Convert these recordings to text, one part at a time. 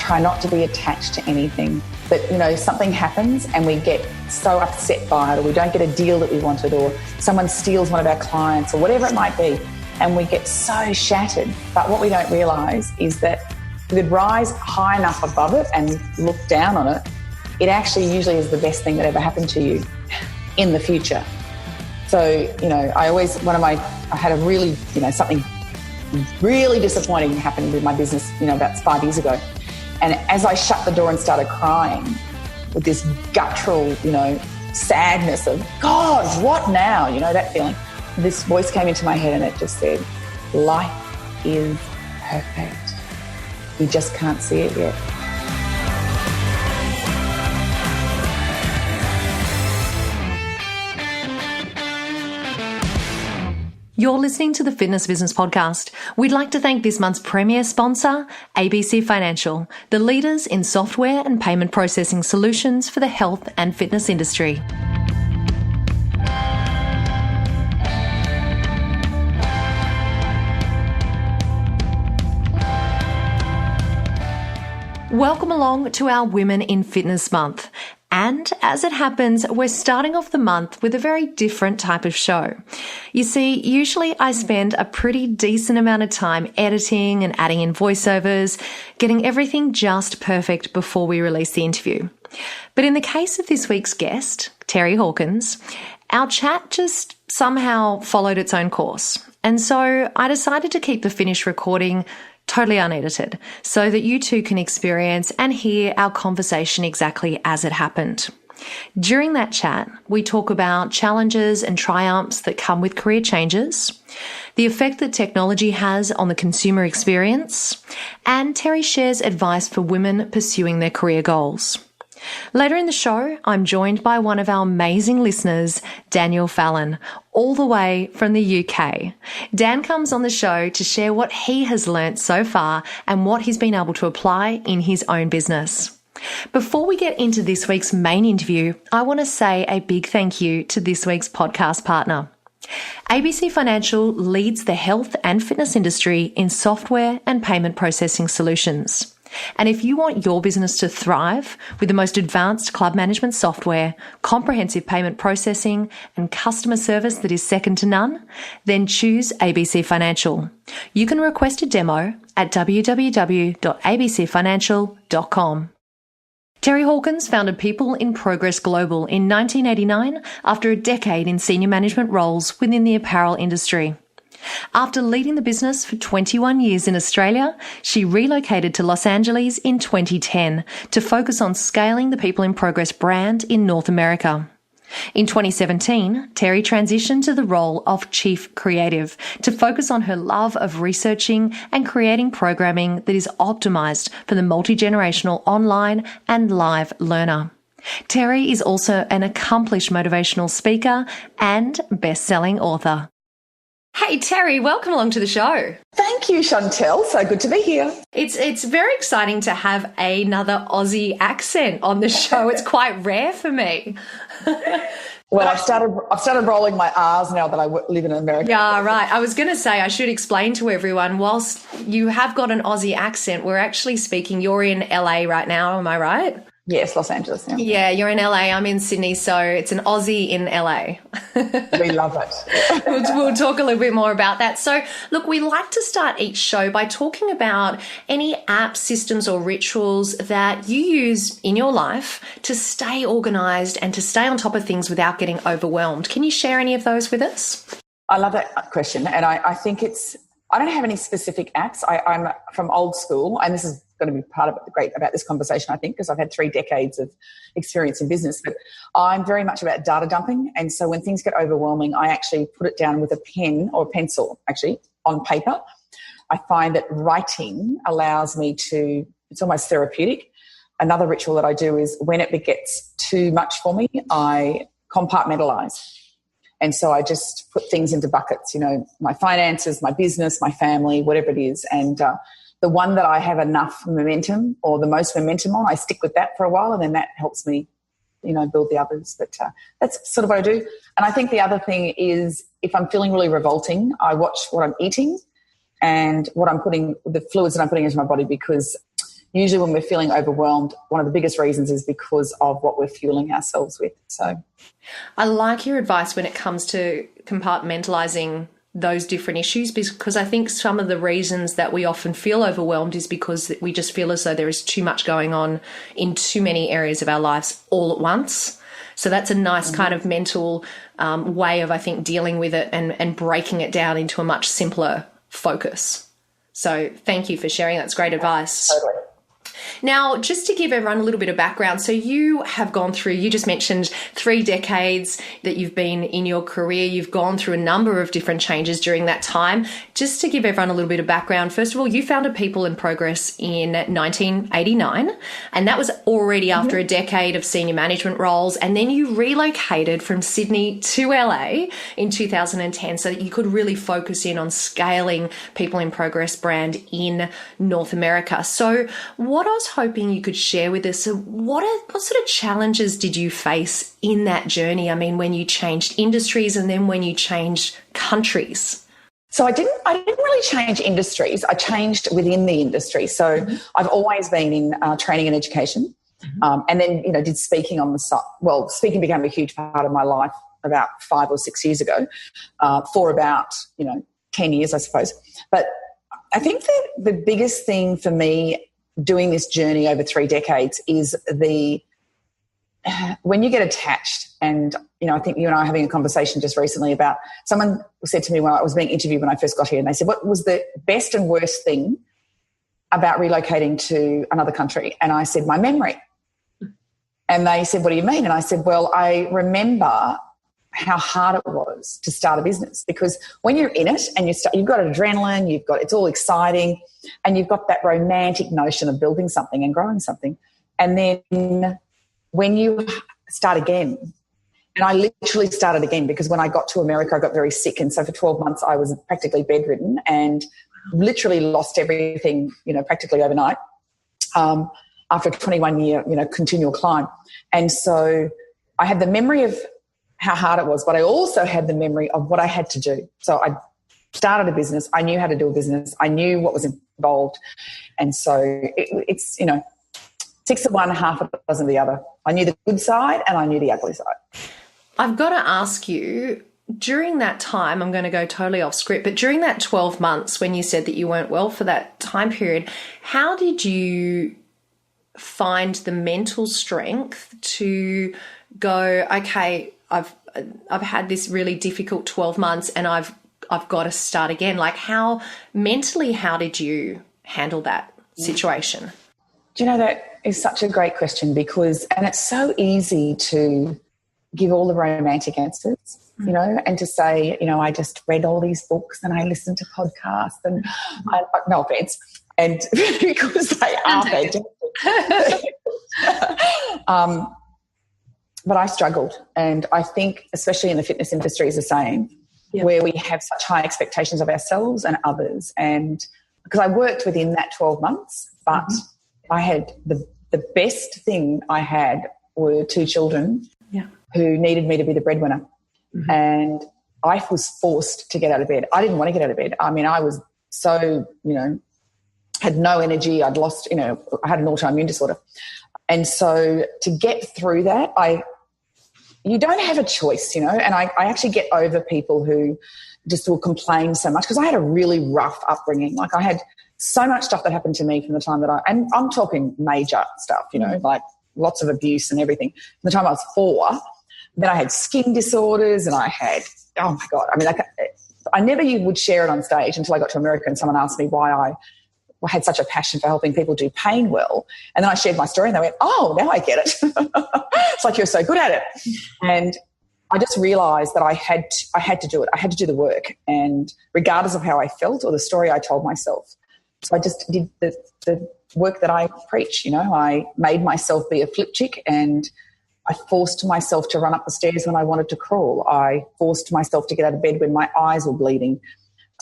try not to be attached to anything. But, something happens and we get so upset by it, or we don't get a deal that we wanted, or someone steals one of our clients, or whatever it might be, and we get so shattered. But what we don't realise is that if we could rise high enough above it and look down on it, it actually usually is the best thing that ever happened to you in the future. So, I had a really, something really disappointing happened with my business, about 5 years ago. And as I shut the door and started crying with this guttural, sadness of, God, what now? That feeling. This voice came into my head and it just said, life is perfect. You just can't see it yet. You're listening to the Fitness Business Podcast. We'd like to thank this month's premier sponsor, ABC Financial, the leaders in software and payment processing solutions for the health and fitness industry. Welcome along to our Women in Fitness Month. And as it happens, we're starting off the month with a very different type of show. You see, usually I spend a pretty decent amount of time editing and adding in voiceovers, getting everything just perfect before we release the interview. But in the case of this week's guest, Terry Hawkins, our chat just somehow followed its own course. And so I decided to keep the finished recording totally unedited, so that you too can experience and hear our conversation exactly as it happened. During that chat, we talk about challenges and triumphs that come with career changes, the effect that technology has on the consumer experience, and Terry shares advice for women pursuing their career goals. Later in the show, I'm joined by one of our amazing listeners, Daniel Fallon, all the way from the UK. Dan comes on the show to share what he has learnt so far and what he's been able to apply in his own business. Before we get into this week's main interview, I want to say a big thank you to this week's podcast partner. ABC Financial leads the health and fitness industry in software and payment processing solutions. And if you want your business to thrive with the most advanced club management software, comprehensive payment processing, and customer service that is second to none, then choose ABC Financial. You can request a demo at www.abcfinancial.com. Terry Hawkins founded People in Progress Global in 1989 after a decade in senior management roles within the apparel industry. After leading the business for 21 years in Australia, she relocated to Los Angeles in 2010 to focus on scaling the People in Progress brand in North America. In 2017, Terry transitioned to the role of Chief Creative to focus on her love of researching and creating programming that is optimized for the multi-generational online and live learner. Terry is also an accomplished motivational speaker and best-selling author. Hey, Terry, welcome along to the show. Thank you, Chantel. So good to be here. It's very exciting to have another Aussie accent on the show. It's quite rare for me. Well, I've started rolling my R's now that I live in America. Yeah, right. I was going to say I should explain to everyone, whilst you have got an Aussie accent, we're actually speaking, you're in LA right now, am I right? Yes, Los Angeles. Yeah, you're in LA. I'm in Sydney, so it's an Aussie in LA. We love it. We'll talk a little bit more about that. So, look, we like to start each show by talking about any apps, systems or rituals that you use in your life to stay organised and to stay on top of things without getting overwhelmed. Can you share any of those with us? I love that question, and I think I don't have any specific apps. I'm from old school, and this is going to be part of the great about this conversation, I think, because I've had 3 decades of experience in business. But I'm very much about data dumping. And so when things get overwhelming, I actually put it down with a pen or a pencil, actually, on paper. I find that writing allows me to, it's almost therapeutic. Another ritual that I do is when it gets too much for me, I compartmentalize. And so I just put things into buckets, my finances, my business, my family, whatever it is. And the one that I have enough momentum or the most momentum on, I stick with that for a while, and then that helps me, build the others. But that's sort of what I do. And I think the other thing is if I'm feeling really revolting, I watch what I'm eating and what I'm putting, the fluids that I'm putting into my body, because usually when we're feeling overwhelmed, one of the biggest reasons is because of what we're fueling ourselves with. So I like your advice when it comes to compartmentalizing those different issues, because I think some of the reasons that we often feel overwhelmed is because we just feel as though there is too much going on in too many areas of our lives all at once. So that's a nice kind of mental way of, I think, dealing with it and breaking it down into a much simpler focus. So thank you for sharing. That's great advice. Totally. Now, just to give everyone a little bit of background, so you have gone through, you just mentioned 3 decades that you've been in your career. You've gone through a number of different changes during that time. Just to give everyone a little bit of background, first of all, you founded People in Progress in 1989, and that was already after a decade of senior management roles. And then you relocated from Sydney to LA in 2010 so that you could really focus in on scaling People in Progress brand in North America. So what I was hoping you could share with us, what sort of challenges did you face in that journey? I mean, when you changed industries and then when you changed countries. So I didn't really change industries. I changed within the industry. So I've always been in training and education, and then did speaking on the side. Well, speaking became a huge part of my life about 5 or 6 years ago, for about 10 years, I suppose. But I think that the biggest thing for me doing this journey over 3 decades is when you get attached, and I think you and I were having a conversation just recently about, someone said to me when I was being interviewed when I first got here, and they said, what was the best and worst thing about relocating to another country? And I said, my memory. And they said, what do you mean? And I said, well, I remember how hard it was to start a business, because when you're in it and you've got adrenaline, it's all exciting, and you've got that romantic notion of building something and growing something. And then when you start again, and I literally started again, because when I got to America, I got very sick. And so for 12 months, I was practically bedridden and literally lost everything, practically overnight, after a 21-year, continual climb. And so I had the memory of how hard it was, but I also had the memory of what I had to do. So I started a business. I knew how to do a business. I knew what was involved. And so it's 6 of one, half a dozen of the other. I knew the good side and I knew the ugly side. I've got to ask you, during that time, I'm going to go totally off script, but during that 12 months when you said that you weren't well for that time period, how did you find the mental strength to go, okay, I've had this really difficult 12 months and I've got to start again? Like, how did you handle that situation? Do you know, that is such a great question, and it's so easy to give all the romantic answers, and to say, I just read all these books and I listened to podcasts and no offense, and because they are fantastic. But I struggled, and I think especially in the fitness industry is the same, where we have such high expectations of ourselves and others. And because I worked within that 12 months, but I had the best thing I had were 2 children who needed me to be the breadwinner. And I was forced to get out of bed. I didn't want to get out of bed. I mean, I was so, had no energy. I'd lost, I had an autoimmune disorder. And so to get through that, you don't have a choice, and I actually get over people who just will complain so much, because I had a really rough upbringing. Like, I had so much stuff that happened to me from the time that and I'm talking major stuff, like lots of abuse and everything. From the time I was 4, then I had skin disorders, and I had, oh my God, I mean, I never would share it on stage until I got to America and someone asked me why I had such a passion for helping people do pain well. And then I shared my story and they went, oh, now I get it. It's like, you're so good at it. And I just realised that I had to do it. I had to do the work, and regardless of how I felt or the story I told myself. So I just did the work that I preach. I made myself be a flip chick, and I forced myself to run up the stairs when I wanted to crawl. I forced myself to get out of bed when my eyes were bleeding.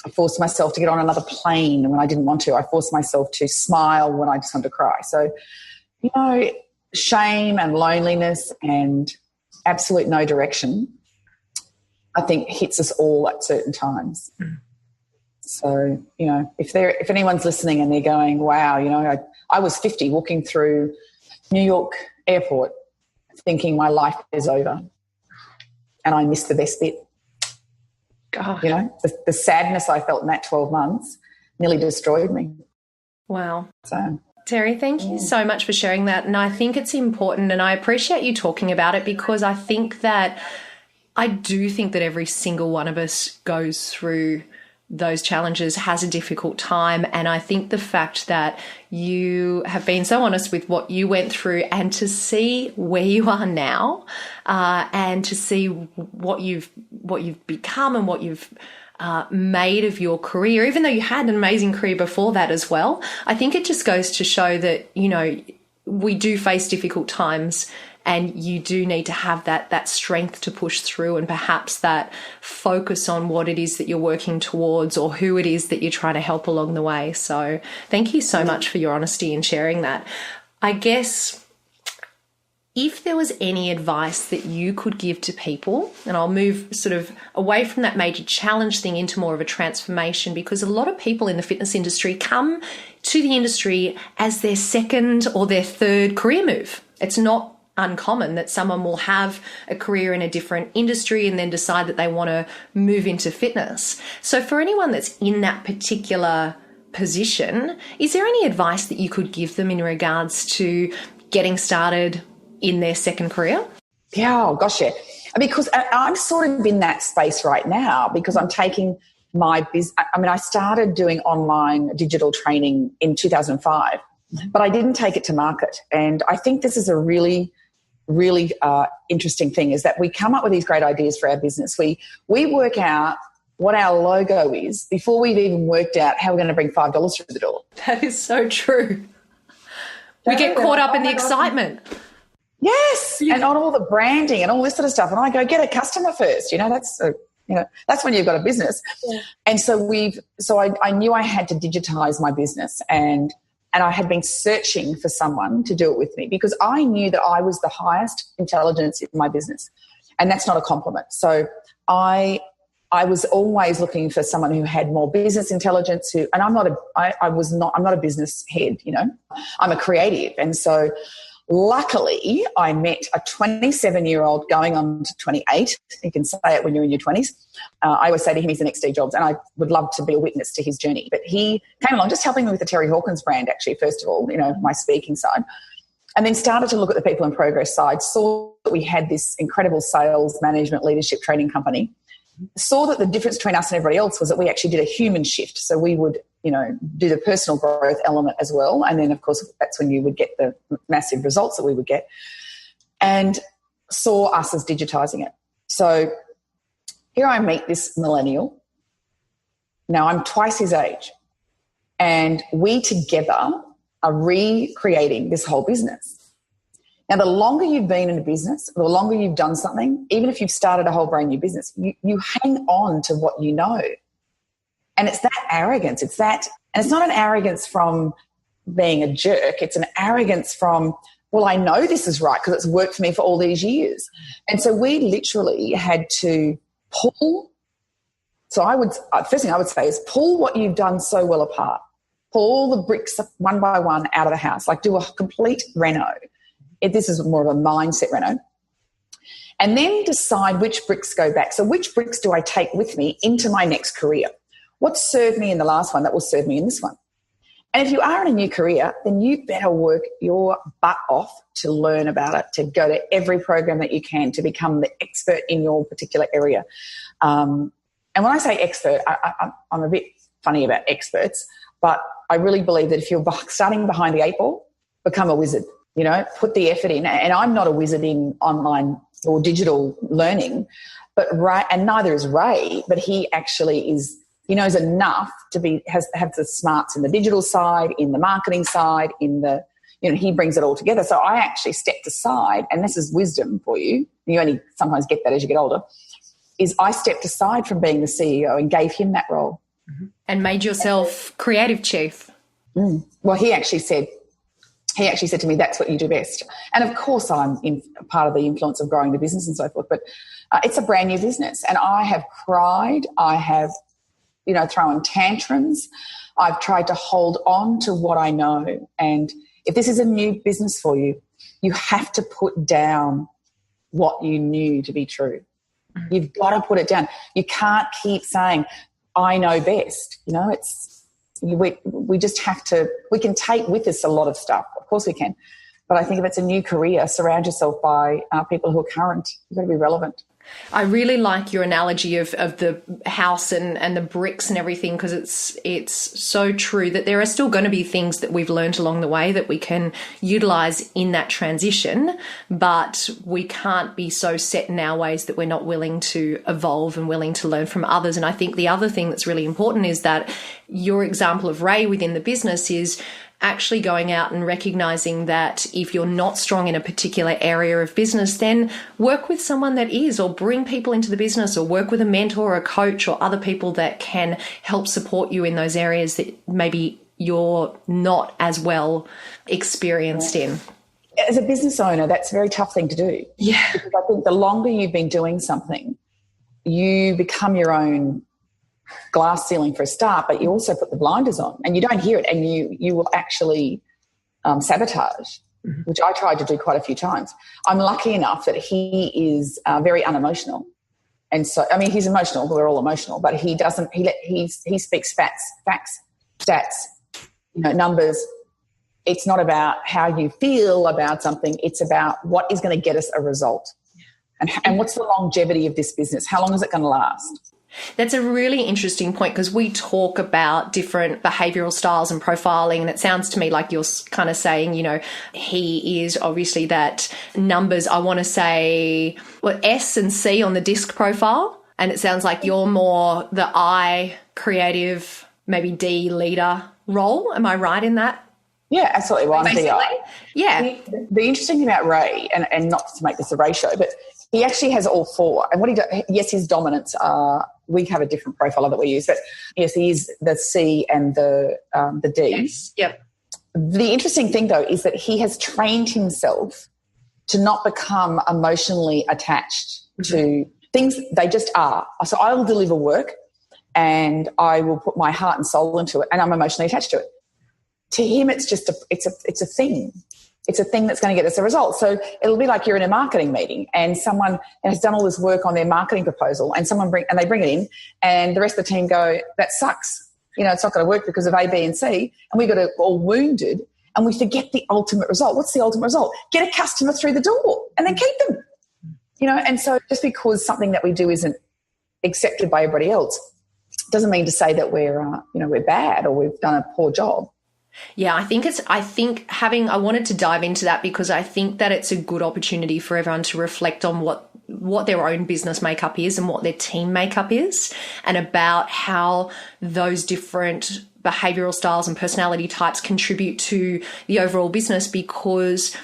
I forced myself to get on another plane when I didn't want to. I forced myself to smile when I just wanted to cry. So, shame and loneliness and absolute no direction, I think, hits us all at certain times. So, if anyone's listening and they're going, wow, I was 50 walking through New York airport thinking my life is over, and I missed the best bit. God. You know, the sadness I felt in that 12 months nearly destroyed me. Wow. So, Terry, thank you so much for sharing that. And I think it's important, and I appreciate you talking about it, because I do think that every single one of us goes through those challenges, has a difficult time. And I think the fact that you have been so honest with what you went through, and to see where you are now, and to see what you've become and what you've made of your career, even though you had an amazing career before that as well. I think it just goes to show that, you know, we do face difficult times, and you do need to have that strength to push through, and perhaps that focus on what it is that you're working towards, or who it is that you're trying to help along the way. So thank you so much for your honesty in sharing that. I guess if there was any advice that you could give to people, and I'll move sort of away from that major challenge thing into more of a transformation, because a lot of people in the fitness industry come to the industry as their second or their third career move. It's not uncommon that someone will have a career in a different industry and then decide that they want to move into fitness. So for anyone that's in that particular position, is there any advice that you could give them in regards to getting started in their second career? Yeah, oh gosh, yeah. Because I'm sort of in that space right now, because I'm taking my business. I mean, I started doing online digital training in 2005, but I didn't take it to market. And I think this is a really interesting thing, is that we come up with these great ideas for our business. We work out what our logo is before we've even worked out how we're going to bring $5 through the door. That is so true. We get caught up in the excitement. Yes, and on all the branding and all this sort of stuff. And I go, get a customer first. You know, that's when you've got a business. Yeah. And so I knew I had to digitize my business, and I had been searching for someone to do it with me, because I knew that I was the highest intelligence in my business, and that's not a compliment. So I was always looking for someone who had more business intelligence. And I'm not a business head. You know, I'm a creative, and so luckily I met a 27-year-old going on to 28. You can say it when you're in your 20s. I always say to him, he's the next Steve Jobs, and I would love to be a witness to his journey. But he came along just helping me with the Terry Hawkins brand, actually, first of all, you know, my speaking side, and then started to look at the people in progress side, saw that we had this incredible sales, management, leadership training company, saw that the difference between us and everybody else was that we actually did a human shift. So we would, you know, do the personal growth element as well. And then, of course, that's when you would get the massive results that we would get, and saw us as digitizing it. So here I meet this millennial. Now I'm twice his age, and we together are recreating this whole business. Now, the longer you've been in a business, the longer you've done something, even if you've started a whole brand new business, you hang on to what you know. And it's that arrogance. And it's not an arrogance from being a jerk. It's an arrogance from, well, I know this is right because it's worked for me for all these years. And so we literally had to pull. So first thing I would say is pull what you've done so well apart. Pull all the bricks one by one out of the house, like do a complete reno. This is more of a mindset reno. And then decide which bricks go back. So which bricks do I take with me into my next career? What served me in the last one that will serve me in this one? And if you are in a new career, then you better work your butt off to learn about it, to go to every program that you can, to become the expert in your particular area. And when I say expert, I'm a bit funny about experts, but I really believe that if you're starting behind the 8 ball, become a wizard. You know, put the effort in. And I'm not a wizard in online or digital learning, and neither is Ray, but he actually is. He knows enough to have the smarts in the digital side, in the marketing side, he brings it all together. So I actually stepped aside, and this is wisdom for you. You only sometimes get that as you get older, is I stepped aside from being the CEO and gave him that role. Mm-hmm. And made yourself creative chief. Well, he actually said to me, that's what you do best. And of course I'm part of the influence of growing the business and so forth, but it's a brand new business. And I have cried, I have throwing tantrums. I've tried to hold on to what I know. And if this is a new business for you, you have to put down what you knew to be true. You've got to put it down. You can't keep saying, I know best. We just have to, we can take with us a lot of stuff. Of course we can. But I think if it's a new career, surround yourself by people who are current. You've got to be relevant. I really like your analogy of the house and the bricks and everything, because it's so true that there are still going to be things that we've learned along the way that we can utilize in that transition, but we can't be so set in our ways that we're not willing to evolve and willing to learn from others. And I think the other thing that's really important is that your example of Ray within the business is actually going out and recognizing that if you're not strong in a particular area of business, then work with someone that is, or bring people into the business, or work with a mentor or a coach or other people that can help support you in those areas that maybe you're not as well experienced in. As a business owner, that's a very tough thing to do. Yeah. Because I think the longer you've been doing something, you become your own glass ceiling for a start, but you also put the blinders on and you don't hear it, and you will actually sabotage, which I tried to do quite a few times. I'm lucky enough that he is very unemotional. And so, I mean, he's emotional, we're all emotional, but he doesn't, he speaks facts, stats, numbers. It's not about how you feel about something. It's about what is going to get us a result. And what's the longevity of this business? How long is it going to last? That's a really interesting point, because we talk about different behavioral styles and profiling, and it sounds to me like you're kind of saying, he is obviously that numbers, I want to say, S and C on the DISC profile, and it sounds like you're more the I, creative, maybe D, leader role. Am I right in that? Yeah, absolutely. Well, I'm DI. Yeah. The interesting thing about Ray, and not to make this a ratio, but he actually has all four. And what he does, yes, his dominants are, we have a different profile that we use, but yes, he is the C and the D. Yes. Yep. The interesting thing, though, is that he has trained himself to not become emotionally attached to things. They just are. So I will deliver work and I will put my heart and soul into it, and I'm emotionally attached to it. To him, it's just it's a thing. It's a thing that's going to get us a result. So it'll be like you're in a marketing meeting and someone has done all this work on their marketing proposal, and they bring it in, and the rest of the team go, that sucks. It's not going to work because of A, B, and C. And we got it all wounded, and we forget the ultimate result. What's the ultimate result? Get a customer through the door and then keep them. And so just because something that we do isn't accepted by everybody else doesn't mean to say that we're bad or we've done a poor job. Yeah, I wanted to dive into that because I think that it's a good opportunity for everyone to reflect on what their own business makeup is and what their team makeup is, and about how those different behavioral styles and personality types contribute to the overall business, because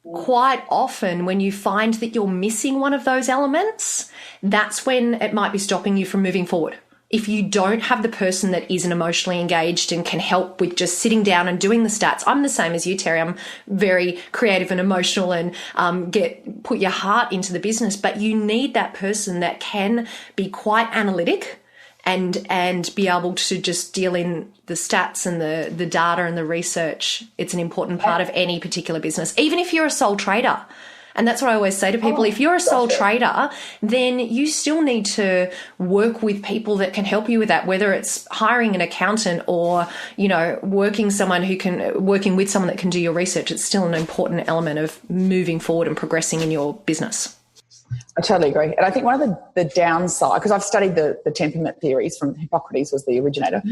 quite often when you find that you're missing one of those elements, that's when it might be stopping you from moving forward. If you don't have the person that isn't emotionally engaged and can help with just sitting down and doing the stats. I'm the same as you, Terry. I'm very creative and emotional and put your heart into the business, but you need that person that can be quite analytic and be able to just deal in the stats and the data and the research. It's an important part of any particular business, even if you're a sole trader. And that's what I always say to people. If you're a sole trader, then you still need to work with people that can help you with that, whether it's hiring an accountant or, working with someone that can do your research. It's still an important element of moving forward and progressing in your business. I totally agree. And I think one of the downside, because I've studied the temperament theories from Hippocrates, was the originator,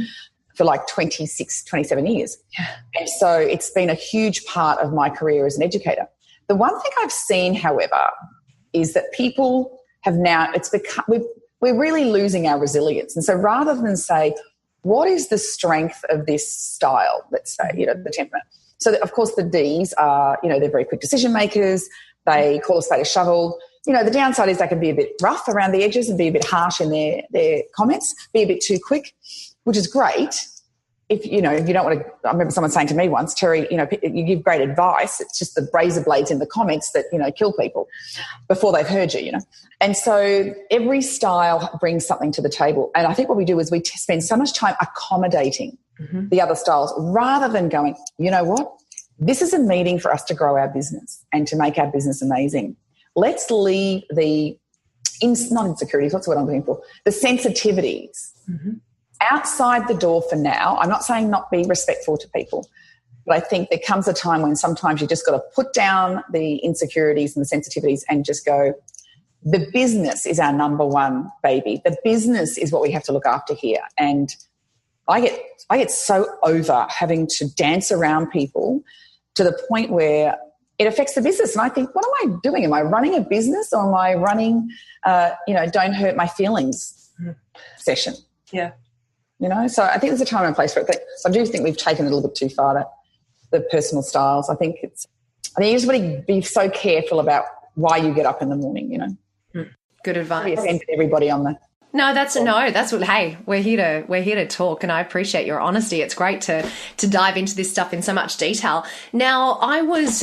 for like 27 years. Yeah. And so it's been a huge part of my career as an educator. The one thing I've seen, however, is that people have now, we're really losing our resilience. And so rather than say, what is the strength of this style, let's say, the temperament. So, of course, the Ds are, they're very quick decision makers. They call a spade a shovel. The downside is they can be a bit rough around the edges and be a bit harsh in their comments, be a bit too quick, which is great. if you don't want to, I remember someone saying to me once, Terry, you give great advice. It's just the razor blades in the comments that, kill people before they've heard you, And so every style brings something to the table. And I think what we do is we spend so much time accommodating the other styles rather than going, you know what? This is a meeting for us to grow our business and to make our business amazing. Let's leave the, not insecurities, what's the word I'm looking for? The sensitivities outside the door for now. I'm not saying not be respectful to people, but I think there comes a time when sometimes you just got to put down the insecurities and the sensitivities and just go, the business is our number one baby. The business is what we have to look after here. And I get so over having to dance around people to the point where it affects the business. And I think, what am I doing? Am I running a business, or am I running, don't hurt my feelings session? Yeah. So I think there's a time and a place for it. But I do think we've taken it a little bit too far, the personal styles. I think you just really be so careful about why you get up in the morning, Good advice. We offended everybody on the... That's what, hey, we're here to talk, and I appreciate your honesty. It's great to dive into this stuff in so much detail. Now, I was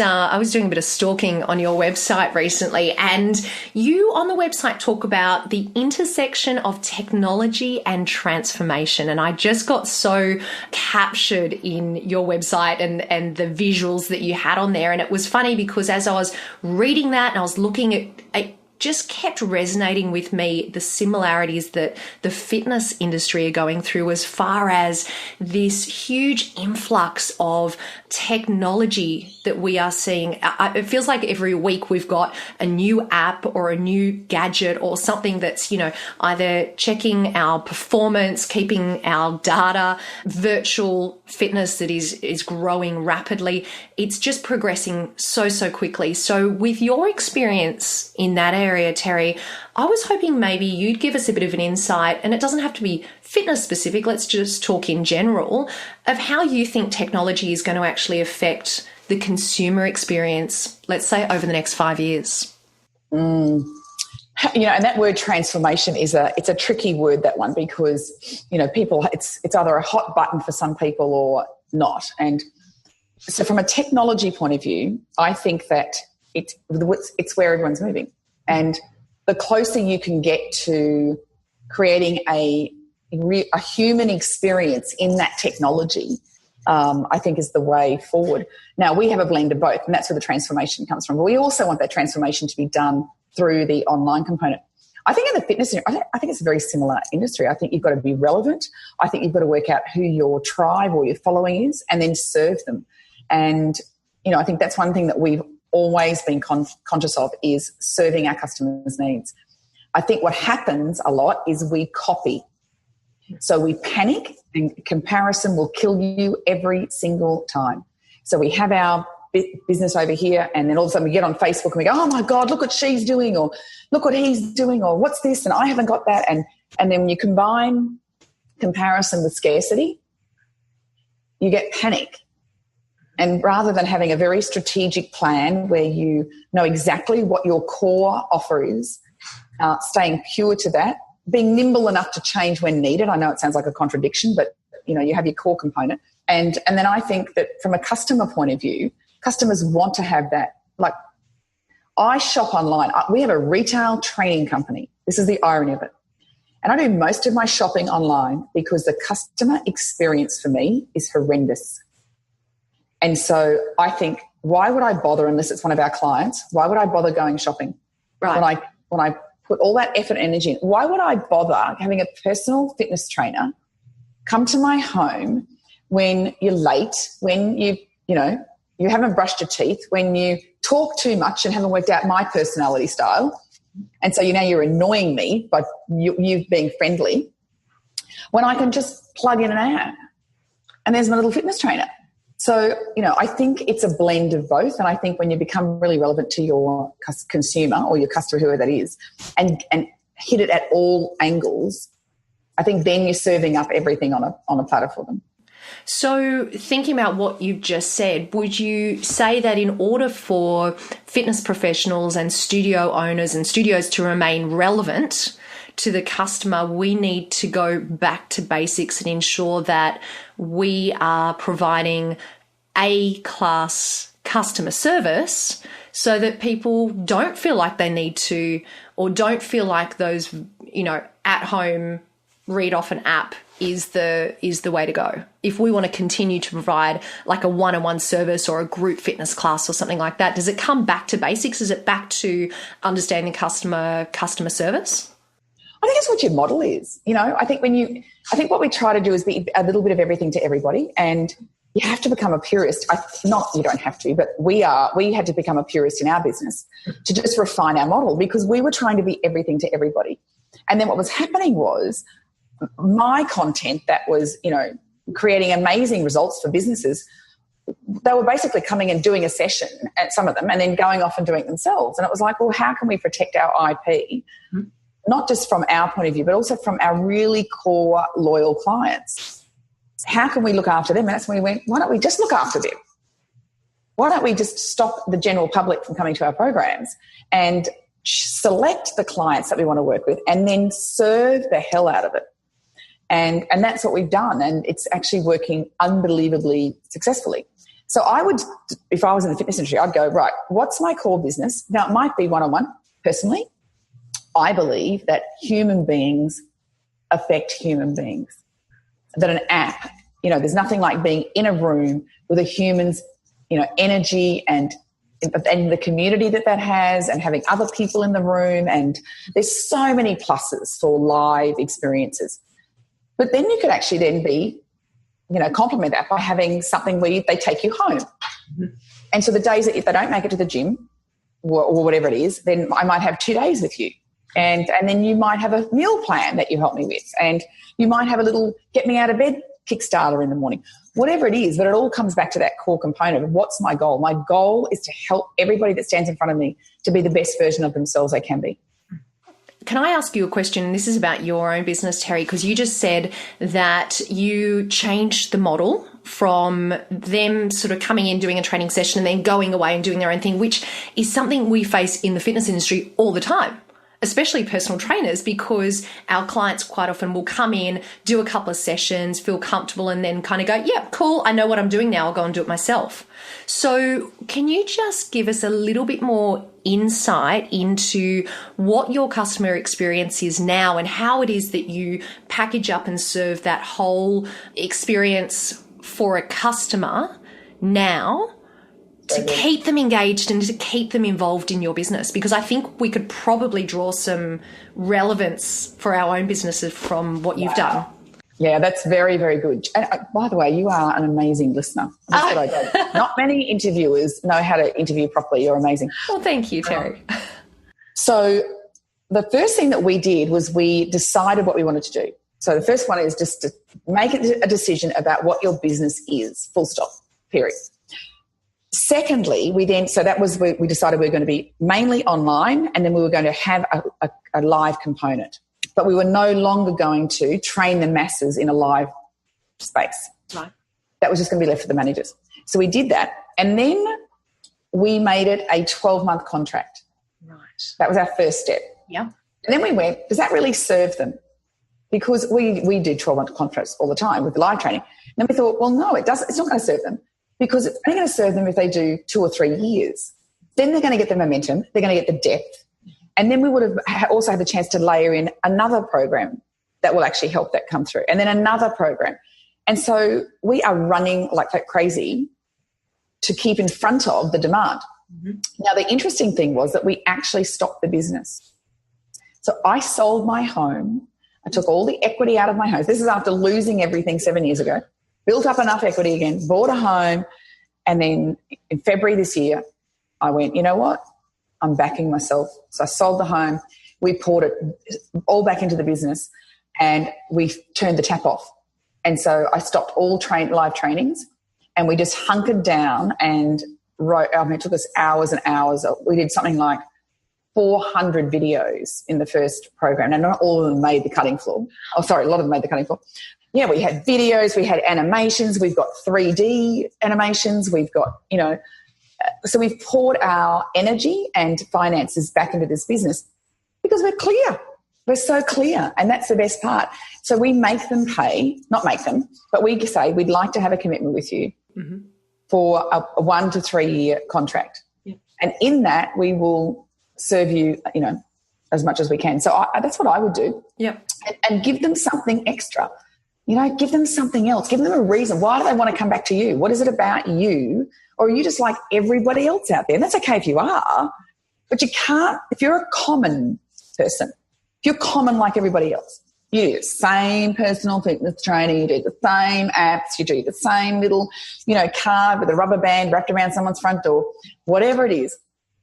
doing a bit of stalking on your website recently, and you on the website talk about the intersection of technology and transformation. And I just got so captured in your website and the visuals that you had on there. And it was funny because as I was reading that and I was looking at just kept resonating with me the similarities that the fitness industry are going through as far as this huge influx of technology that we are seeing. It feels like every week we've got a new app or a new gadget or something that's, either checking our performance, keeping our data, virtual fitness that is growing rapidly. It's just progressing so quickly. So with your experience in that area, Terry, I was hoping maybe you'd give us a bit of an insight, and it doesn't have to be fitness specific, let's just talk in general, of how you think technology is going to actually affect the consumer experience, let's say over the next 5 years. And that word transformation it's a tricky word, that one, because, people, it's either a hot button for some people or not. And so from a technology point of view, I think that it's where everyone's moving. And the closer you can get to creating a human experience in that technology, I think is the way forward. Now, we have a blend of both, and that's where the transformation comes from. But we also want that transformation to be done through the online component. I think in the fitness industry, I think it's a very similar industry. I think you've got to be relevant. I think you've got to work out who your tribe or your following is and then serve them. And, I think that's one thing that we've always been conscious of, is serving our customers' needs. I think what happens a lot is we copy. So we panic, and comparison will kill you every single time. So we have our business over here, and then all of a sudden we get on Facebook and we go, oh my God, look what she's doing, or look what he's doing, or what's this, and I haven't got that. And then when you combine comparison with scarcity, you get panic. And rather than having a very strategic plan where you know exactly what your core offer is, staying pure to that, being nimble enough to change when needed. I know it sounds like a contradiction, but you have your core component. And then I think that from a customer point of view, customers want to have that. Like, I shop online. We have a retail training company. This is the irony of it. And I do most of my shopping online because the customer experience for me is horrendous. And so I think, why would I bother, unless it's one of our clients, why would I bother going shopping? Right. When I put all that effort and energy in, why would I bother having a personal fitness trainer come to my home when you're late, when you haven't brushed your teeth, when you talk too much and haven't worked out my personality style, and so now you're annoying me by you being friendly, when I can just plug in an app and there's my little fitness trainer. So, I think it's a blend of both. And I think when you become really relevant to your consumer or your customer, whoever that is, and hit it at all angles, I think then you're serving up everything on a platter for them. So thinking about what you've just said, would you say that in order for fitness professionals and studio owners and studios to remain relevant to the customer, we need to go back to basics and ensure that we are providing A-class customer service so that people don't feel like they need to, or don't feel like those, at home read off an app is the way to go. If we want to continue to provide like a one-on-one service or a group fitness class or something like that, does it come back to basics? Is it back to understanding customer service? I think that's what your model is. I think what we try to do is be a little bit of everything to everybody, and you have to become a purist. You don't have to, but we had to become a purist in our business to just refine our model, because we were trying to be everything to everybody. And then what was happening was my content that was, creating amazing results for businesses, they were basically coming and doing a session at some of them and then going off and doing it themselves. And it was like, well, how can we protect our IP, not just from our point of view, but also from our really core loyal clients? How can we look after them? And that's when we went, why don't we just look after them? Why don't we just stop the general public from coming to our programs and select the clients that we want to work with and then serve the hell out of it? And that's what we've done, and it's actually working unbelievably successfully. So I would, if I was in the fitness industry, I'd go, right, what's my core business? Now, it might be one-on-one. Personally, I believe that human beings affect human beings. That an app, there's nothing like being in a room with a human's, energy and the community that has, and having other people in the room. And there's so many pluses for live experiences. But then you could actually then be, complement that by having something where they take you home. Mm-hmm. And so the days that if they don't make it to the gym or whatever it is, then I might have 2 days with you. And then you might have a meal plan that you help me with. And you might have a little get me out of bed Kickstarter in the morning. Whatever it is, but it all comes back to that core component of what's my goal. My goal is to help everybody that stands in front of me to be the best version of themselves they can be. Can I ask you a question? This is about your own business, Terry, because you just said that you changed the model from them sort of coming in, doing a training session and then going away and doing their own thing, which is something we face in the fitness industry all the time, especially personal trainers, because our clients quite often will come in, do a couple of sessions, feel comfortable, and then kind of go, yeah, cool, I know what I'm doing now, I'll go and do it myself. So can you just give us a little bit more insight into what your customer experience is now and how it is that you package up and serve that whole experience for a customer now to keep them engaged and to keep them involved in your business? Because I think we could probably draw some relevance for our own businesses from what you've done. Yeah, that's very, very good. And by the way, you are an amazing listener. That's what I do. Not many interviewers know how to interview properly. You're amazing. Well, thank you, Terry. So the first thing that we did was we decided what we wanted to do. So the first one is just to make a decision about what your business is, full stop, period. Secondly, we decided we were going to be mainly online, and then we were going to have a live component. But we were no longer going to train the masses in a live space. Right. That was just going to be left for the managers. So we did that. And then we made it a 12-month contract. Right. That was our first step. Yeah. And then we went, does that really serve them? Because we did 12-month contracts all the time with live training. And then we thought, well, no, it's not going to serve them, because it's only going to serve them if they do 2 or 3 years. Then they're going to get the momentum. They're going to get the depth. And then we would have also had the chance to layer in another program that will actually help that come through, and then another program. And so we are running like that crazy to keep in front of the demand. Mm-hmm. Now, the interesting thing was that we actually stopped the business. So I sold my home. I took all the equity out of my home. This is after losing everything 7 years ago. Built up enough equity again, bought a home, and then in February this year, I went, you know what? I'm backing myself. So I sold the home. We poured it all back into the business, and we turned the tap off. And so I stopped all live trainings, and we just hunkered down and wrote. I mean, it took us hours and hours. We did something like 400 videos in the first program, and not all of them made the cutting floor. Oh, sorry, a lot of them made the cutting floor. Yeah, we had videos, we had animations, we've got 3D animations, we've got, so we've poured our energy and finances back into this business because we're clear. We're so clear, and that's the best part. So we make them pay, not make them, but we say we'd like to have a commitment with you for a 1 to 3 year contract. Yeah. And in that, we will serve you, as much as we can. So that's what I would do. Yep. And give them something extra. Give them something else. Give them a reason. Why do they want to come back to you? What is it about you? Or are you just like everybody else out there? And that's okay if you are, but you can't, if you're a common person, if you're common like everybody else, you do the same personal fitness training, you do the same apps, you do the same little, card with a rubber band wrapped around someone's front door, whatever it is.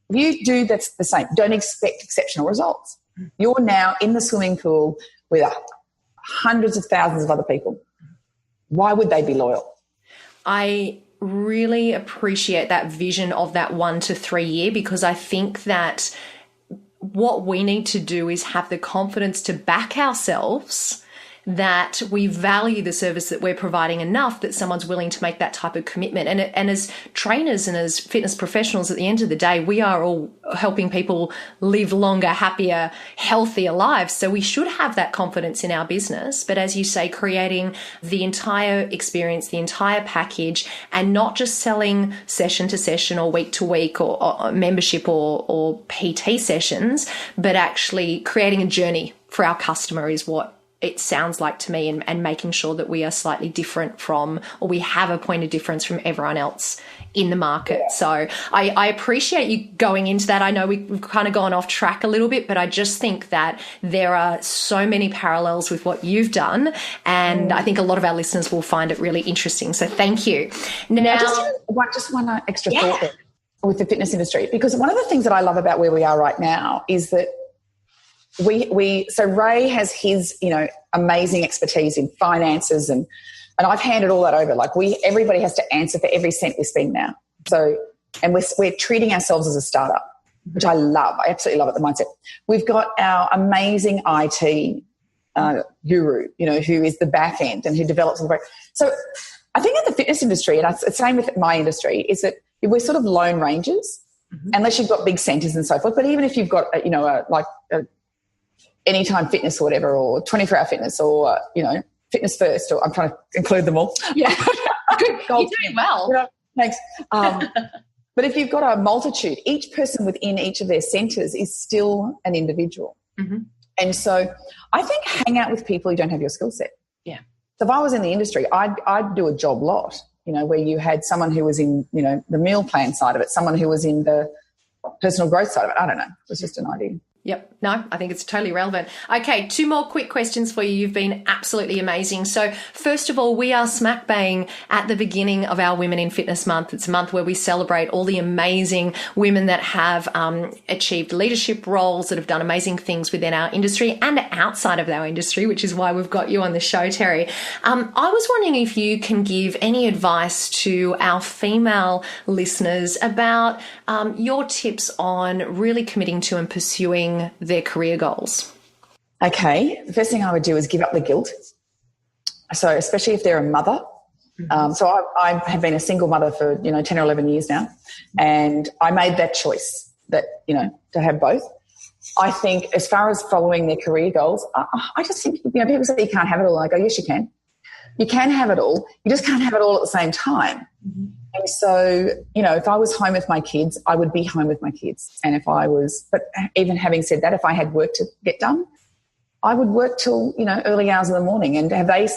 If you do that's the same, don't expect exceptional results. You're now in the swimming pool with hundreds of thousands of other people. Why would they be loyal? I really appreciate that vision of that 1 to 3 year, because I think that what we need to do is have the confidence to back ourselves that we value the service that we're providing enough that someone's willing to make that type of commitment. And as trainers and as fitness professionals, at the end of the day, we are all helping people live longer, happier, healthier lives. So we should have that confidence in our business. But as you say, creating the entire experience, the entire package, and not just selling session to session or week to week or membership or PT sessions, but actually creating a journey for our customer is what it sounds like to me, and making sure that we are slightly different from, or we have a point of difference from everyone else in the market. Yeah. So I appreciate you going into that. I know we've kind of gone off track a little bit, but I just think that there are so many parallels with what you've done, and I think a lot of our listeners will find it really interesting. So thank you. Now, just one extra thought there with the fitness industry, because one of the things that I love about where we are right now is that so Ray has his, amazing expertise in finances, and I've handed all that over. Like everybody has to answer for every cent we spend now. So, and we're treating ourselves as a startup, which I love. I absolutely love it, the mindset. We've got our amazing IT guru, who is the back end and who develops all the. So I think in the fitness industry, and it's the same with my industry, is that we're sort of lone rangers, unless you've got big centres and so forth. But even if you've got, Anytime Fitness or whatever, or 24-hour fitness, or, Fitness First, or I'm trying to include them all. Yeah. You're doing well. Thanks. But if you've got a multitude, each person within each of their centres is still an individual. And so I think hang out with people who don't have your skill set. Yeah. So if I was in the industry, I'd do a job lot, where you had someone who was in, the meal plan side of it, someone who was in the personal growth side of it. I don't know. It was just an idea. Yep. No, I think it's totally relevant. Okay, 2 more quick questions for you. You've been absolutely amazing. So first of all, we are smack bang at the beginning of our Women in Fitness Month. It's a month where we celebrate all the amazing women that have achieved leadership roles, that have done amazing things within our industry and outside of our industry, which is why we've got you on the show, Terry. I was wondering if you can give any advice to our female listeners about your tips on really committing to and pursuing their career goals. Okay. The first thing I would do is give up the guilt. So especially if they're a mother. So I have been a single mother for, 10 or 11 years now. And I made that choice that, to have both. I think as far as following their career goals, I just think, people say you can't have it all. And I go, yes, you can. You can have it all. You just can't have it all at the same time. And so, if I was home with my kids, I would be home with my kids. And but even having said that, if I had work to get done, I would work till, early hours of the morning. And have they,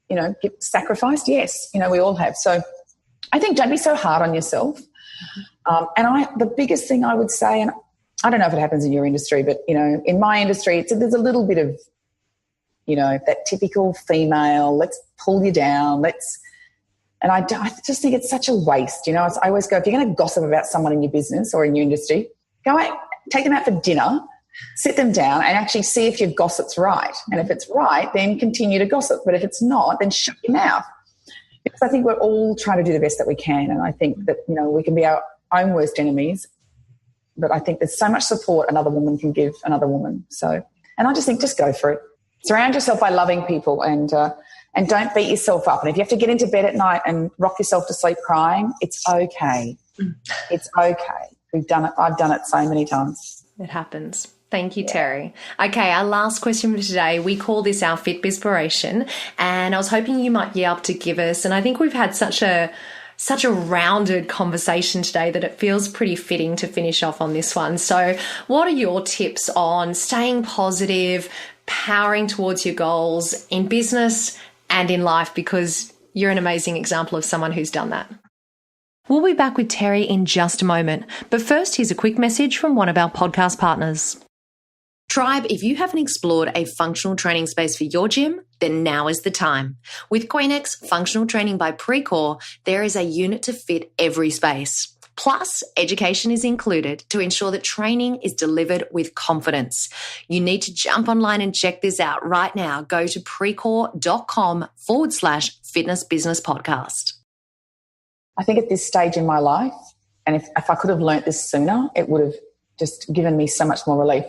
get sacrificed? Yes. We all have. So I think don't be so hard on yourself. And the biggest thing I would say, and I don't know if it happens in your industry, but, in my industry, there's a little bit of, that typical female, let's pull you down, and I just think it's such a waste. I always go, if you're going to gossip about someone in your business or in your industry, go out, take them out for dinner, sit them down and actually see if your gossip's right. And if it's right, then continue to gossip. But if it's not, then shut your mouth. Because I think we're all trying to do the best that we can. And I think that, we can be our own worst enemies. But I think there's so much support another woman can give another woman. So, and I just think just go for it. Surround yourself by loving people and don't beat yourself up. And if you have to get into bed at night and rock yourself to sleep crying, it's okay. It's okay. We've done it. I've done it so many times. It happens. Thank you, Terry. Okay, our last question for today. We call this our Fit Bizpiration, and I was hoping you might be able to give us, and I think we've had such a rounded conversation today that it feels pretty fitting to finish off on this one. So what are your tips on staying positive, powering towards your goals in business and in life? Because you're an amazing example of someone who's done that. We'll be back with Terry in just a moment. But first, here's a quick message from one of our podcast partners. Tribe, if you haven't explored a functional training space for your gym, then now is the time. With Queenex Functional Training by Precor, there is a unit to fit every space. Plus, education is included to ensure that training is delivered with confidence. You need to jump online and check this out right now. Go to precor.com/fitness business podcast. I think at this stage in my life, and if I could have learnt this sooner, it would have just given me so much more relief,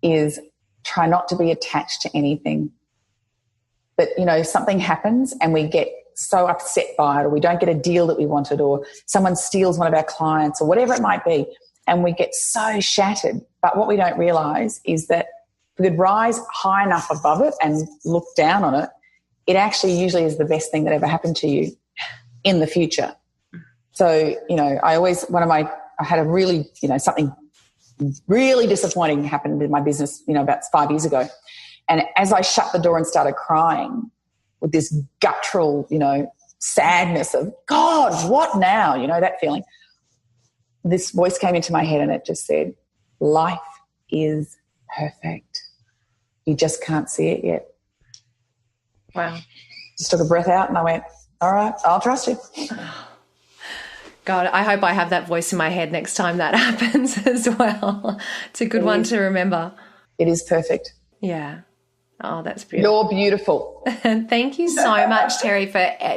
is try not to be attached to anything. But, something happens and we get so upset by it, or we don't get a deal that we wanted, or someone steals one of our clients, or whatever it might be, and we get so shattered. But what we don't realise is that if we could rise high enough above it and look down on it, it actually usually is the best thing that ever happened to you in the future. So, I had a really, something really disappointing happened in my business, about 5 years ago. And as I shut the door and started crying with this guttural, sadness of, God, what now? That feeling. This voice came into my head and it just said, life is perfect. You just can't see it yet. Wow. Just took a breath out and I went, all right, I'll trust you. God, I hope I have that voice in my head next time that happens as well. It's a good one to remember. It is perfect. Yeah. Oh, that's beautiful. You're beautiful. Thank you so much, Terry,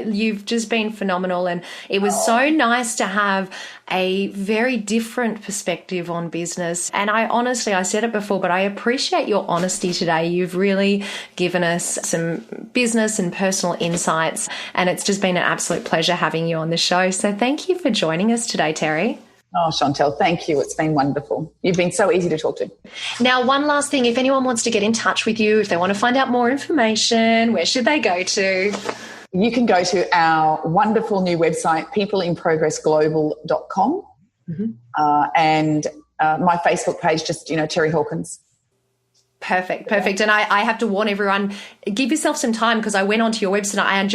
you've just been phenomenal. And it was so nice to have a very different perspective on business. And I said it before, but I appreciate your honesty today. You've really given us some business and personal insights, and it's just been an absolute pleasure having you on the show. So thank you for joining us today, Terry. Oh, Chantel, thank you. It's been wonderful. You've been so easy to talk to. Now, one last thing. If anyone wants to get in touch with you, if they want to find out more information, where should they go to? You can go to our wonderful new website, peopleinprogressglobal.com, and my Facebook page, just, Terry Hawkins. Perfect. And I have to warn everyone, give yourself some time, because I went onto your website and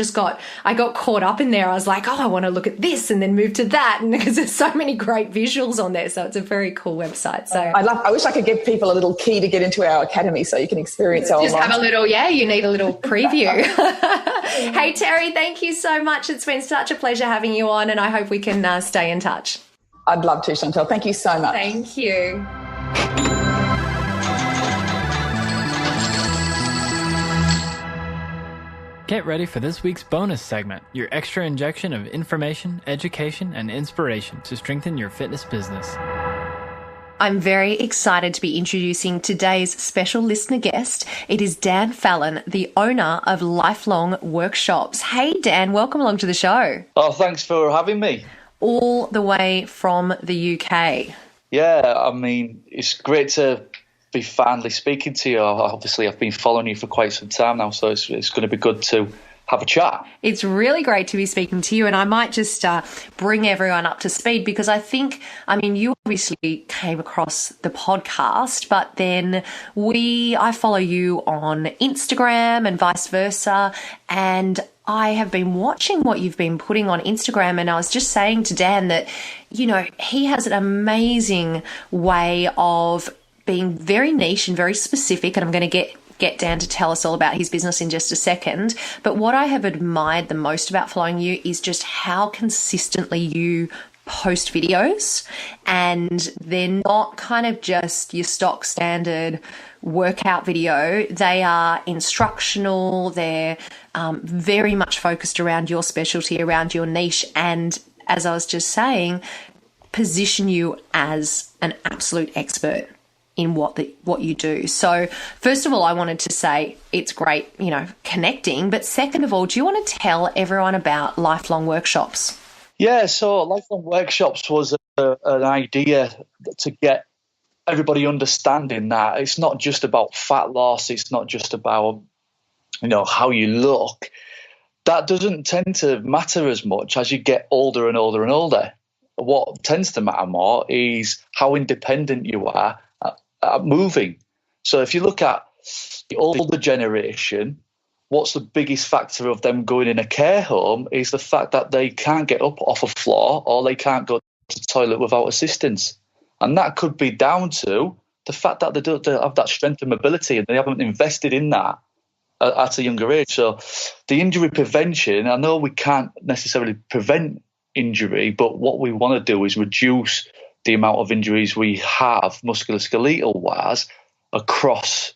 I got caught up in there. I was like, I want to look at this and then move to that, and because there's so many great visuals on there. So it's a very cool website. So I wish I could give people a little key to get into our academy so you can experience our just have a little, you need a little preview. Hey, Terry, thank you so much. It's been such a pleasure having you on, and I hope we can stay in touch. I'd love to, Chantel. Thank you so much. Thank you. Get ready for this week's bonus segment, your extra injection of information, education, and inspiration to strengthen your fitness business. I'm very excited to be introducing today's special listener guest. It is Dan Fallon, the owner of Lifelong Workshops. Hey, Dan, welcome along to the show. Oh, thanks for having me. All the way from the UK. Yeah, it's great to be finally speaking to you. Obviously, I've been following you for quite some time now, so it's going to be good to have a chat. It's really great to be speaking to you, and I might just bring everyone up to speed, because I think, you obviously came across the podcast, but then I follow you on Instagram and vice versa, and I have been watching what you've been putting on Instagram, and I was just saying to Dan that, he has an amazing way of being very niche and very specific, and I'm going to get Dan to tell us all about his business in just a second. But what I have admired the most about following you is just how consistently you post videos, and they're not kind of just your stock standard workout video. They are instructional. They're very much focused around your specialty, around your niche, and as I was just saying, position you as an absolute expert in what you do. So first of all, I wanted to say it's great, connecting. But second of all, do you want to tell everyone about Lifelong Workshops? Yeah, so Lifelong Workshops was an idea to get everybody understanding that it's not just about fat loss, it's not just about, how you look. That doesn't tend to matter as much as you get older and older and older. What tends to matter more is how independent you are at moving. So if you look at the older generation, what's the biggest factor of them going in a care home is the fact that they can't get up off a floor or they can't go to the toilet without assistance. And that could be down to the fact that they don't have that strength and mobility and they haven't invested in that at a younger age. So the injury prevention, I know we can't necessarily prevent injury, but what we want to do is reduce the amount of injuries we have musculoskeletal wise across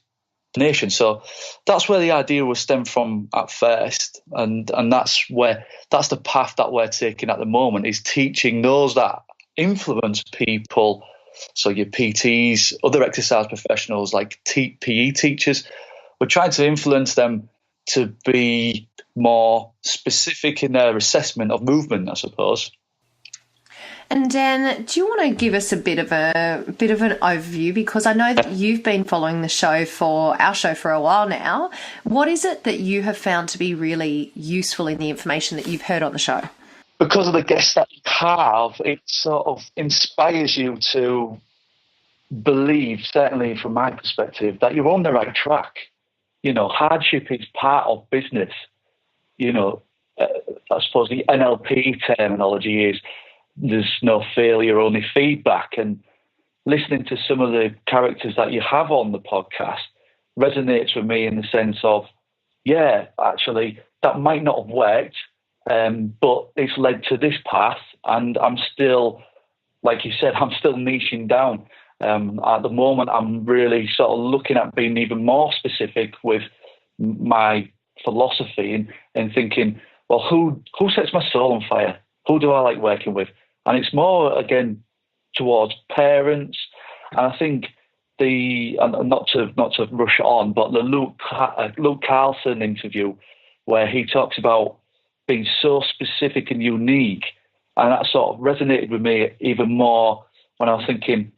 the nation. So that's where the idea was stemmed from at first, and that's the path that we're taking at the moment, is teaching those that influence people. So your PTs, other exercise professionals like PE teachers, we're trying to influence them to be more specific in their assessment of movement, I suppose. And Dan, do you want to give us a bit of an overview, because I know that you've been following our show for a while now. What is it that you have found to be really useful in the information that you've heard on the show? Because of the guests that you have, it sort of inspires you to believe, certainly from my perspective, that you're on the right track. Hardship is part of business. I suppose the NLP terminology is there's no failure, only feedback. And listening to some of the characters that you have on the podcast resonates with me in the sense of, yeah, actually, that might not have worked, but it's led to this path. And I'm still, like you said, I'm still niching down. At the moment, I'm really sort of looking at being even more specific with my philosophy and thinking, well, who sets my soul on fire? Who do I like working with? And it's more, again, towards parents. And I think not to rush on, but the Luke Carlson interview, where he talks about being so specific and unique, and that sort of resonated with me even more when I was thinking,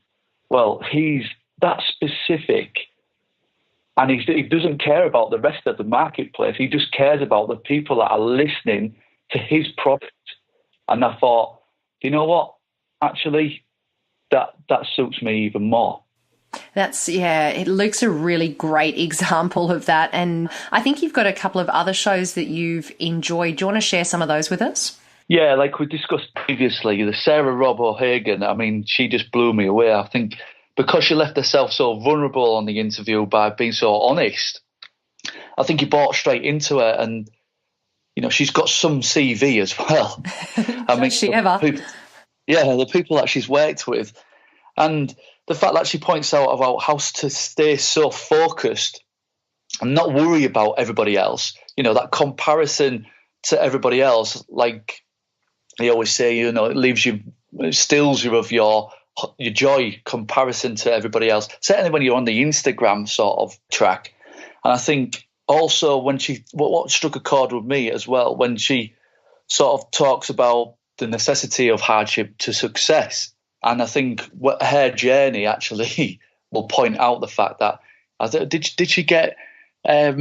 well, he's that specific, and he doesn't care about the rest of the marketplace. He just cares about the people that are listening to his product. And I thought, you know what? Actually, that suits me even more. Luke's a really great example of that. And I think you've got a couple of other shows that you've enjoyed. Do you want to share some of those with us? Yeah, like we discussed previously, the Sarah Robb O'Hagan, I mean, she just blew me away. I think because she left herself so vulnerable on the interview by being so honest, I think you bought straight into her, and, she's got some CV as well. I mean, she ever? The people that she's worked with, and the fact that she points out about how to stay so focused and not worry about everybody else, that comparison to everybody else, like they always say, it steals you of your joy, comparison to everybody else, certainly when you're on the Instagram sort of track. And I think also when what struck a chord with me as well, when she sort of talks about the necessity of hardship to success. And I think her journey actually will point out the fact that, did she get not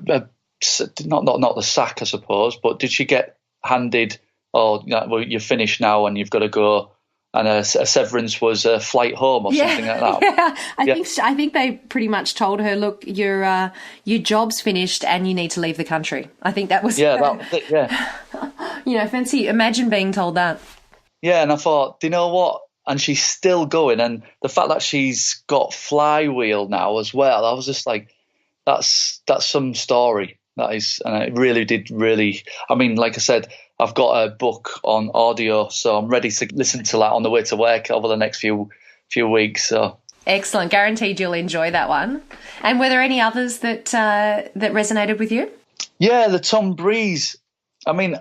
the sack, I suppose, but did she get handed, well, you're finished now and you've got to go, and a severance was a flight home or something like that? Yeah, I think they pretty much told her, look, your job's finished and you need to leave the country. I think that was imagine being told that. Yeah, and I thought, do you know what? And she's still going, and the fact that she's got Flywheel now as well, I was just like, that's some story. That is, and it really did. I mean, like I said, I've got a book on audio, so I'm ready to listen to that on the way to work over the next few weeks. So excellent, guaranteed you'll enjoy that one. And were there any others that resonated with you? Yeah, the Tom Breeze. I mean,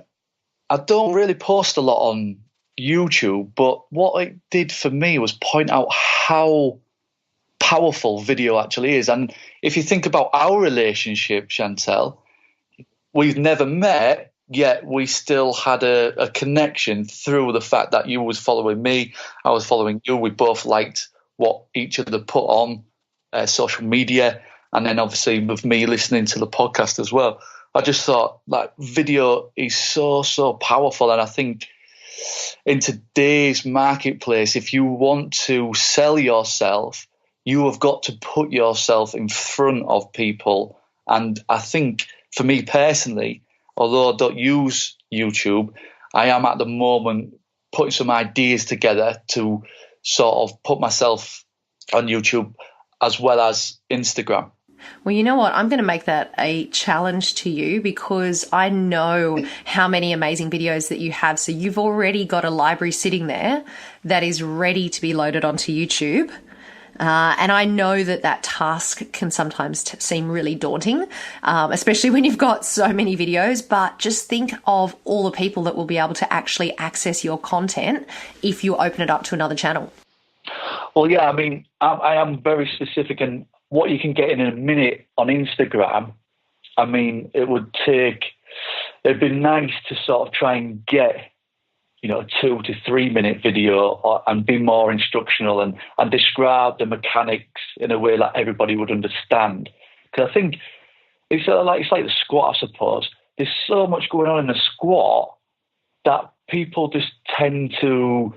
I don't really post a lot on YouTube, but what it did for me was point out how powerful video actually is. And if you think about our relationship, Chantel, we've never met, yet we still had a connection through the fact that you was following me, I was following you. We both liked what each other put on social media, and then obviously with me listening to the podcast as well. I just thought like video is so powerful, and I think in today's marketplace, if you want to sell yourself, you have got to put yourself in front of people. And I think for me personally, although I don't use YouTube, I am at the moment putting some ideas together to sort of put myself on YouTube as well as Instagram. Well, you know what? I'm going to make that a challenge to you, because I know how many amazing videos that you have. So you've already got a library sitting there that is ready to be loaded onto YouTube. And I know that task can sometimes seem really daunting, especially when you've got so many videos. But just think of all the people that will be able to actually access your content if you open it up to another channel. Well, yeah, I mean, I am very specific, and what you can get in a minute on Instagram, I mean, it'd be nice to sort of try and get, a 2 to 3 minute video and be more instructional and describe the mechanics in a way that everybody would understand. Because I think it's like the squat, I suppose. There's so much going on in the squat that people just tend to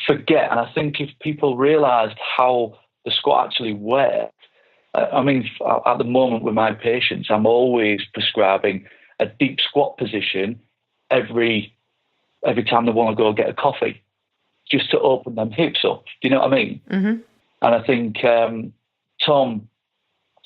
forget. And I think if people realised how the squat actually works, I mean, at the moment with my patients, I'm always prescribing a deep squat position every time they want to go get a coffee, just to open them hips up. Do you know what I mean? Mm-hmm. And I think Tom,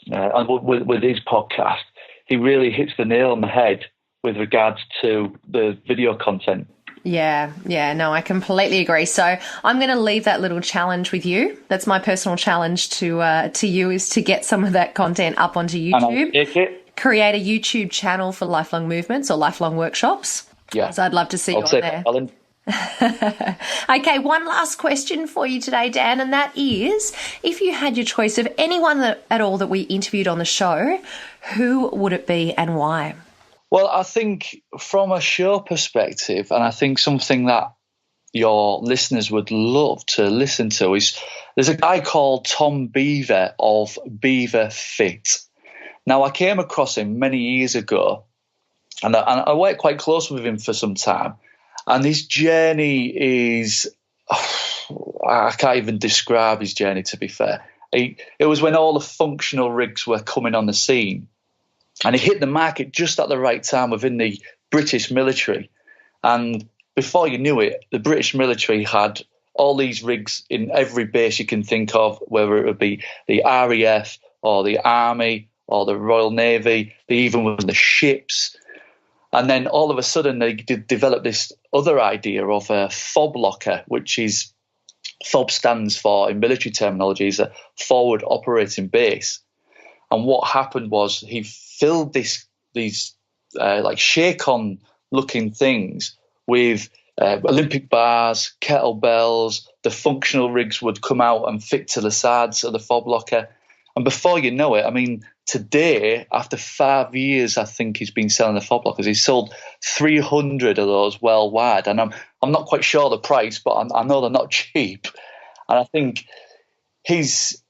with his podcast, he really hits the nail on the head with regards to the video content. Yeah, no, I completely agree. So I'm going to leave that little challenge with you. That's my personal challenge to you, is to get some of that content up onto YouTube. And I'll take it. Create a YouTube channel for lifelong movements or lifelong workshops. Yeah. So I'd love to see you on there. Ellen. Okay, one last question for you today, Dan, and that is, if you had your choice of anyone at all that we interviewed on the show, who would it be and why? Well, I think from a show perspective, and I think something that your listeners would love to listen to, is there's a guy called Tom Beaver of Beaver Fit. Now, I came across him many years ago, and I worked quite close with him for some time. And his journey is, I can't even describe his journey, to be fair. It was when all the functional rigs were coming on the scene. And he hit the market just at the right time within the British military. And before you knew it, the British military had all these rigs in every base you can think of, whether it would be the RAF or the Army or the Royal Navy, they even were the ships. And then all of a sudden they developed this other idea of a fob locker, which is, FOB stands for, in military terminology, is a forward operating base. And what happened was he filled these like shake-on looking things with Olympic bars, kettlebells. The functional rigs would come out and fit to the sides of the fob locker. And before you know it, I mean, today, after 5 years, I think he's been selling the fob lockers. He's sold 300 of those worldwide. And I'm not quite sure the price, but I know they're not cheap. And I think his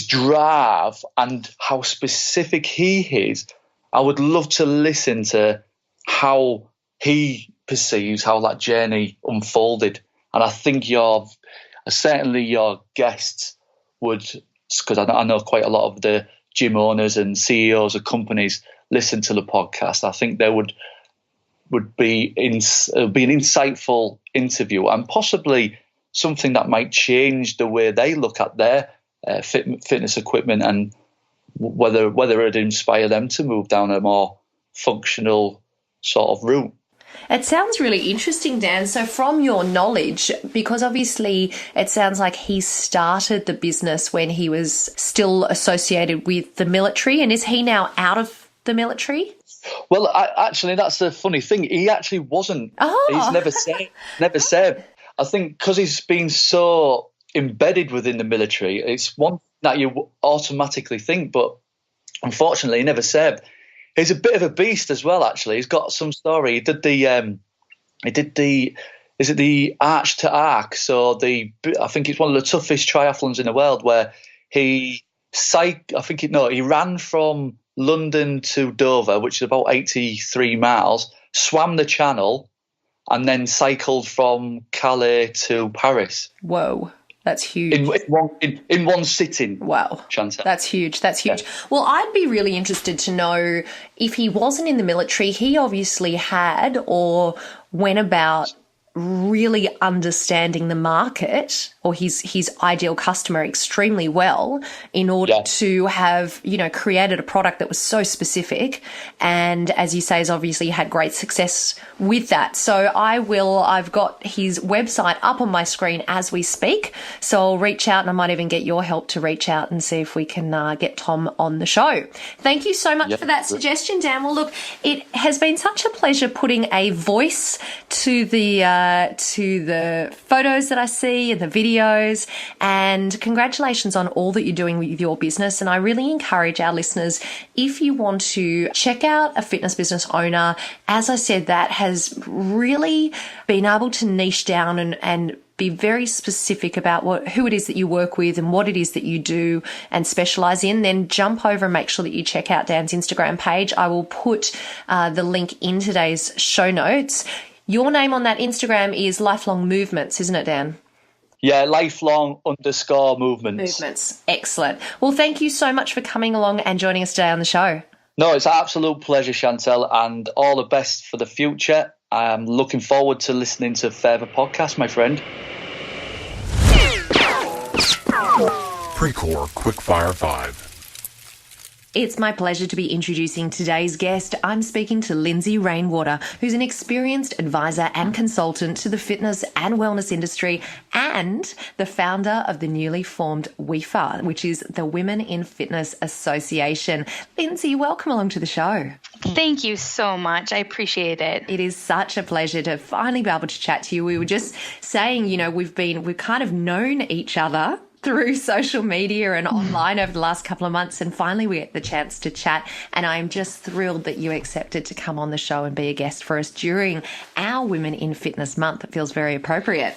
drive and how specific he is, I would love to listen to how he perceives how that journey unfolded. And I think certainly your guests would, because I know quite a lot of the gym owners and CEOs of companies listen to the podcast. I think there would be an insightful interview, and possibly something that might change the way they look at their fitness equipment, and whether it'd inspire them to move down a more functional sort of route. It sounds really interesting, Dan. So from your knowledge, because obviously it sounds like he started the business when he was still associated with the military, and is he now out of the military? Well, actually, that's the funny thing. He actually wasn't. Oh. He's never said. I think because he's been so embedded within the military, it's one that you automatically think, but unfortunately he never served. He's a bit of a beast as well, actually. He's got some story. He did the is it the arch to arc? So I think it's one of the toughest triathlons in the world, where he ran from London to Dover, which is about 83 miles, swam the channel, and then cycled from Calais to Paris. Whoa. That's huge. In one sitting. Wow. Chantal. That's huge. That's huge. Yeah. Well, I'd be really interested to know, if he wasn't in the military, he obviously had or went about really understanding the market or his ideal customer extremely well in order to have, created a product that was so specific. And as you say, has obviously had great success with that. So I've got his website up on my screen as we speak. So I'll reach out, and I might even get your help to reach out and see if we can get Tom on the show. Thank you so much for that suggestion, Dan. Well, look, it has been such a pleasure putting a voice to the photos that I see and the videos, and congratulations on all that you're doing with your business. And I really encourage our listeners, if you want to check out a fitness business owner, as I said, that has really been able to niche down and be very specific about who it is that you work with and what it is that you do and specialize in, then jump over and make sure that you check out Dan's Instagram page. I will put the link in today's show notes. Your name on that Instagram is Lifelong Movements, isn't it, Dan? Yeah, lifelong_movements. Movements. Excellent. Well, thank you so much for coming along and joining us today on the show. No, it's an absolute pleasure, Chantal, and all the best for the future. I'm looking forward to listening to further podcasts, my friend. Precore Quickfire 5. It's my pleasure to be introducing today's guest. I'm speaking to Lindsay Rainwater, who's an experienced advisor and consultant to the fitness and wellness industry and the founder of the newly formed WIFA, which is the Women in Fitness Association. Lindsay, welcome along to the show. Thank you so much. I appreciate it. It is such a pleasure to finally be able to chat to you. We were just saying, we've kind of known each other through social media and online over the last couple of months, and finally we get the chance to chat, and I'm just thrilled that you accepted to come on the show and be a guest for us during our Women in Fitness Month. It feels very appropriate.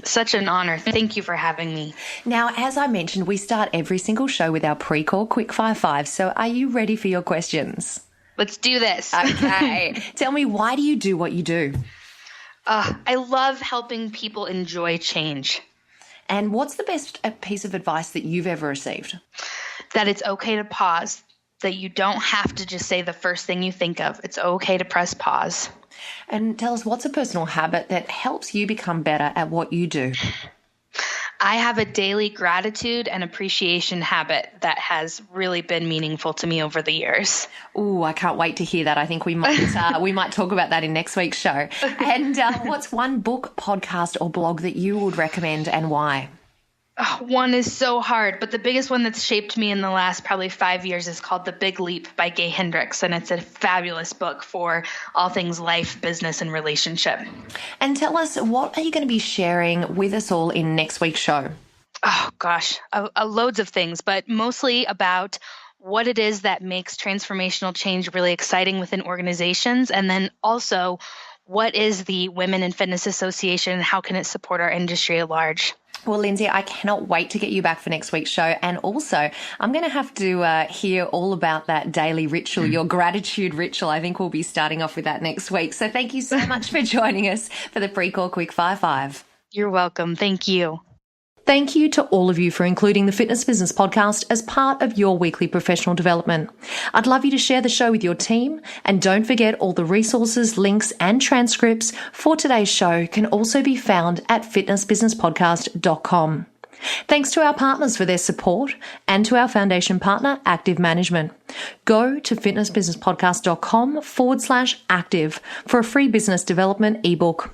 Such an honor. Thank you for having me. Now, as I mentioned, we start every single show with our Precore Quickfire 5, so are you ready for your questions? Let's do this. Okay. Tell me, why do you do what you do? I love helping people enjoy change. And what's the best piece of advice that you've ever received? That it's okay to pause, that you don't have to just say the first thing you think of. It's okay to press pause. And tell us, what's a personal habit that helps you become better at what you do? I have a daily gratitude and appreciation habit that has really been meaningful to me over the years. Oh, I can't wait to hear that. I think we might talk about that in next week's show. And what's one book, podcast, or blog that you would recommend, and why? One is so hard, but the biggest one that's shaped me in the last probably 5 years is called The Big Leap by Gay Hendricks, and it's a fabulous book for all things life, business, and relationship. And tell us, what are you going to be sharing with us all in next week's show? Oh, gosh, loads of things, but mostly about what it is that makes transformational change really exciting within organizations, and then also what is the Women in Fitness Association and how can it support our industry at large? Well, Lindsay, I cannot wait to get you back for next week's show. And also, I'm going to have to hear all about that daily ritual, your gratitude ritual. I think we'll be starting off with that next week. So thank you so much for joining us for the Precore Quickfire 5. You're welcome. Thank you. Thank you to all of you for including the Fitness Business Podcast as part of your weekly professional development. I'd love you to share the show with your team, and don't forget all the resources, links and transcripts for today's show can also be found at fitnessbusinesspodcast.com. Thanks to our partners for their support and to our foundation partner, Active Management. Go to fitnessbusinesspodcast.com/active for a free business development ebook.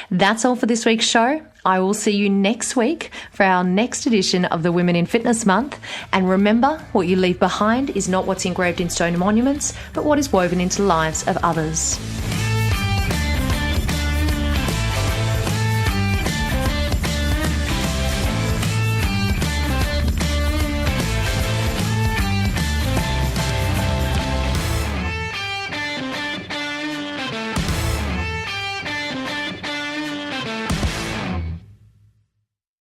That's all for this week's show. I will see you next week for our next edition of the Women in Fitness Month. And remember, what you leave behind is not what's engraved in stone monuments, but what is woven into the lives of others.